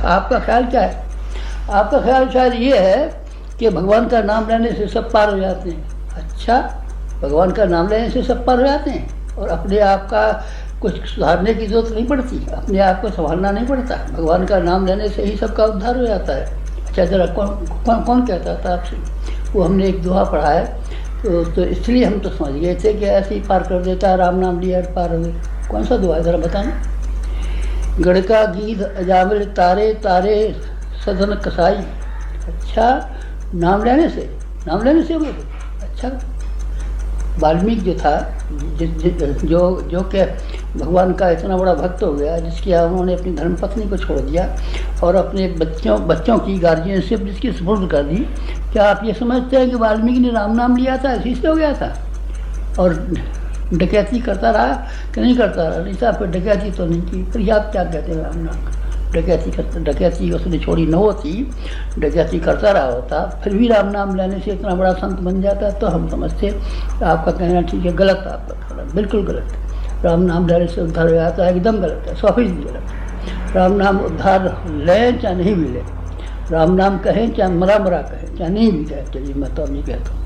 आपका ख्याल क्या है? आपका ख्याल शायद ये है कि भगवान का नाम लेने से सब पार हो जाते हैं। अच्छा, भगवान का नाम लेने से सब पार हो जाते हैं और अपने आप का कुछ सुधारने की जरूरत नहीं पड़ती, अपने आप को संभालना नहीं पड़ता, भगवान का नाम लेने से ही सबका उद्धार हो जाता है। अच्छा, ज़रा कौन कहता था आपसे? वो हमने एक दुआ पढ़ा है, तो इसलिए हम तो समझ गए थे कि ऐसे ही पार कर देता है, राम नाम लिया पार हो गए। कौन सा दुआ है ज़रा बताना? गढ़का गीध अजामिल तारे तारे सदन कसाई। अच्छा, नाम लेने से हो गए। अच्छा, वाल्मीकि जो था, जो कि भगवान का इतना बड़ा भक्त हो गया, जिसकी उन्होंने अपनी धर्मपत्नी को छोड़ दिया और अपने बच्चों की गार्जियनशिप जिसकी सुपुर्द कर दी। क्या आप ये समझते हैं कि वाल्मीकि ने राम नाम लिया था इसी से हो गया था और डकैती करता रहा कि नहीं करता रहा? नहीं साहब, फिर डकैती तो नहीं की। फिर आप क्या कहते हैं राम नाम? डकैती उसने छोड़ी न होती, डकैती करता रहा होता, फिर भी राम नाम लेने से इतना बड़ा संत बन जाता, तो हम समझते आपका कहना ठीक है। गलत है आपका कहना, बिल्कुल गलत है। राम नाम लेने से उद्धार हो जाता है, एकदम गलत है, 100% गलत है। राम नाम उद्धार लें चाहे नहीं भी लें, राम नाम कहें चाहे मरा कहें चाहे नहीं भी कहें, चलिए मैं तो नहीं कहता हूँ,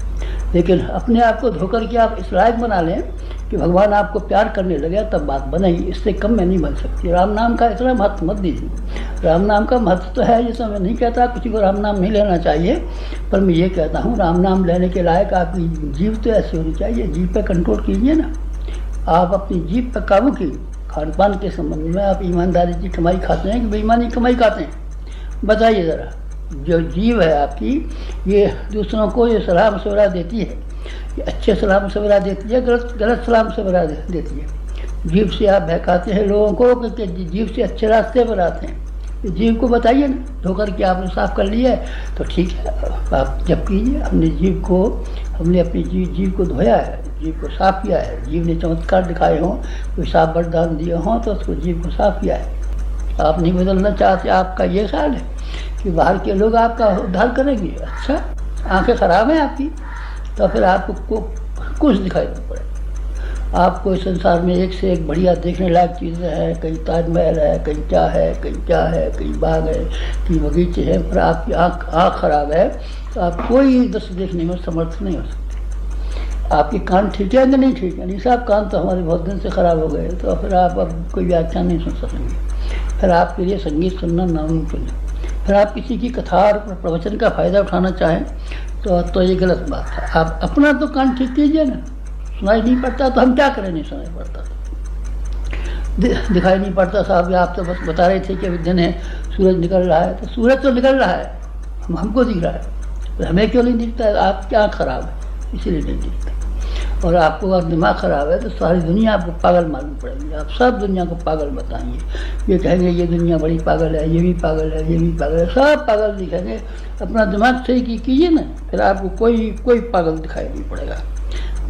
लेकिन अपने आप को धोकर के आप इस लायक बना लें कि भगवान आपको प्यार करने लगे, तब बात बनेगी। इससे कम में नहीं बन सकती। राम नाम का इतना महत्व मत दीजिए। राम नाम का महत्व तो है, ये तो मैं नहीं कहता किसी को राम नाम नहीं लेना चाहिए, पर मैं ये कहता हूँ राम नाम लेने के लायक आपकी जीभ तो ऐसी होनी चाहिए। जीभ पे कंट्रोल कीजिए ना, आप अपनी जीभ पर काबू कीजिए। खान पान के संबंध में आप ईमानदारी की कमाई खाते हैं कि बेईमानी कमाई खाते हैं? बताइए ज़रा। जो जीव है आपकी, ये दूसरों को ये सलाह मशवरा देती है, ये अच्छे सलाह मशवरा देती है, गलत सलाह मशवरा देती है। जीभ से आप बहकाते हैं लोगों को कि जीभ से अच्छे रास्ते पर आते हैं। जीभ को बताइए ना, धोकर के आपने साफ कर लिया है तो ठीक है, आप जब कीजिए। हमने अपनी जीभ को धोया है, जीभ को साफ किया है। जीभ ने चमत्कार दिखाए हों, कोई साफ वरदान दिए हों तो उसको जीभ को साफ किया है। आप नहीं बदलना चाहते, आपका ये ख्याल है कि बाहर के लोग आपका उद्धार करेंगे? अच्छा, आंखें ख़राब हैं आपकी, तो फिर आपको कुछ दिखाई नहीं पड़ेगा। आपको इस संसार में एक से एक बढ़िया देखने लायक चीज़ें हैं, कहीं ताजमहल है, कहीं क्या है, कहीं बाग है, कहीं बगीचे हैं, पर आपकी आँख ख़राब है तो आप कोई दृश्य देखने में समर्थ नहीं हो सकते। आपके कान ठीक है कि नहीं ठीक है? नहीं साहब, कान तो हमारे बहुत दिन से ख़राब हो गए, तो फिर आप अब कोई व्याख्यान नहीं सुन सकेंगे। फिर आपके लिए संगीत सुनना नामुमकिन है। फिर आप किसी की कथा और प्रवचन का फ़ायदा उठाना चाहें तो ये गलत बात है। आप अपना तो कान ठीक कीजिए ना। सुनाई नहीं पड़ता तो हम क्या करें? नहीं सुनाई पड़ता तो दिखाई नहीं पड़ता साहब, आप तो बस बता रहे थे कि अभी दिन है, सूरज निकल रहा है, तो सूरज तो निकल रहा है, हमको दिख रहा है, तो हमें क्यों नहीं दिखता है? आपकी आँख खराब है इसीलिए नहीं दिखता। और आपको अगर दिमाग ख़राब है तो सारी दुनिया आपको पागल मालूम पड़ेगी। आप सब दुनिया को पागल बताएंगे, ये कहेंगे ये दुनिया बड़ी पागल है, ये भी पागल है, ये भी पागल है, सब पागल दिखेंगे। अपना दिमाग सही कीजिए ना, फिर आपको कोई पागल दिखाई नहीं पड़ेगा।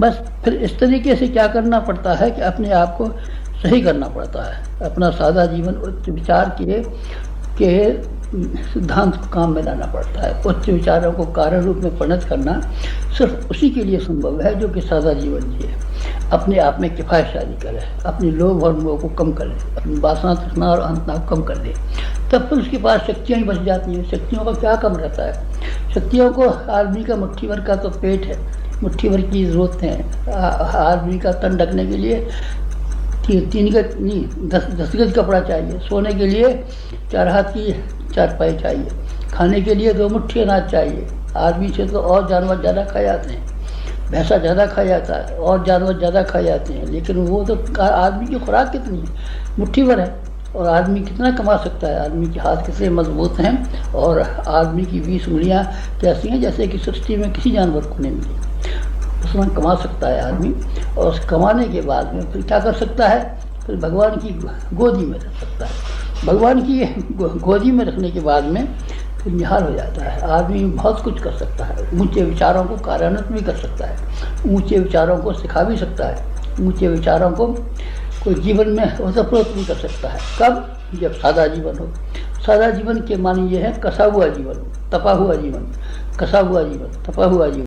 बस फिर इस तरीके से क्या करना पड़ता है कि अपने आप को सही करना पड़ता है। अपना सादा जीवन उच्च विचार के सिद्धांत को काम में लाना पड़ता है। उच्च विचारों को कार्य रूप में परिणत करना सिर्फ उसी के लिए संभव है जो कि सादा जीवन जिए, अपने आप में किफ़ायतशाली करे, अपने लोभ और मोह को कम कर ले, अपनी वासना तृष्णा और अहंता को कम कर ले, तब फिर उसके पास शक्तियाँ ही बच जाती हैं। शक्तियों का क्या कम रहता है? शक्तियों को आदमी का मुट्ठी भर का तो पेट है, मुट्ठी भर की ज़रूरत है। आदमी का तन ढकने के लिए 3 गज नहीं 10 गज कपड़ा चाहिए, सोने के लिए 4 हाथ की चारपाई चाहिए, खाने के लिए 2 मुट्ठी अनाज चाहिए। आदमी से तो और जानवर ज़्यादा खाए जाते हैं, भैंसा ज़्यादा खाया जाता है और जानवर ज़्यादा खाए जाते हैं, लेकिन वो तो आदमी की खुराक कितनी है? मुट्ठी भर है। और आदमी कितना कमा सकता है? आदमी के हाथ कितने मजबूत हैं और आदमी की 20 उंगलियाँ कैसी हैं जैसे कि सृष्टि में किसी जानवर को नहीं मिली। उसमें कमा सकता है आदमी, और उस कमाने के बाद में फिर क्या कर सकता है? फिर भगवान की गोदी में रख सकता है। भगवान की गोदी में रखने के बाद में फिर निहाल हो जाता है। आदमी बहुत कुछ कर सकता है, ऊंचे विचारों को कार्यान्वित भी कर सकता है, ऊंचे विचारों को सिखा भी सकता है, ऊंचे विचारों को कोई जीवन में ओतप्रोत भी कर सकता है। कब? जब सादा जीवन हो। सादा जीवन के मानी ये है कसा हुआ जीवन, तपा हुआ जीवन, कसा हुआ जीवन, तपा हुआ जीवन।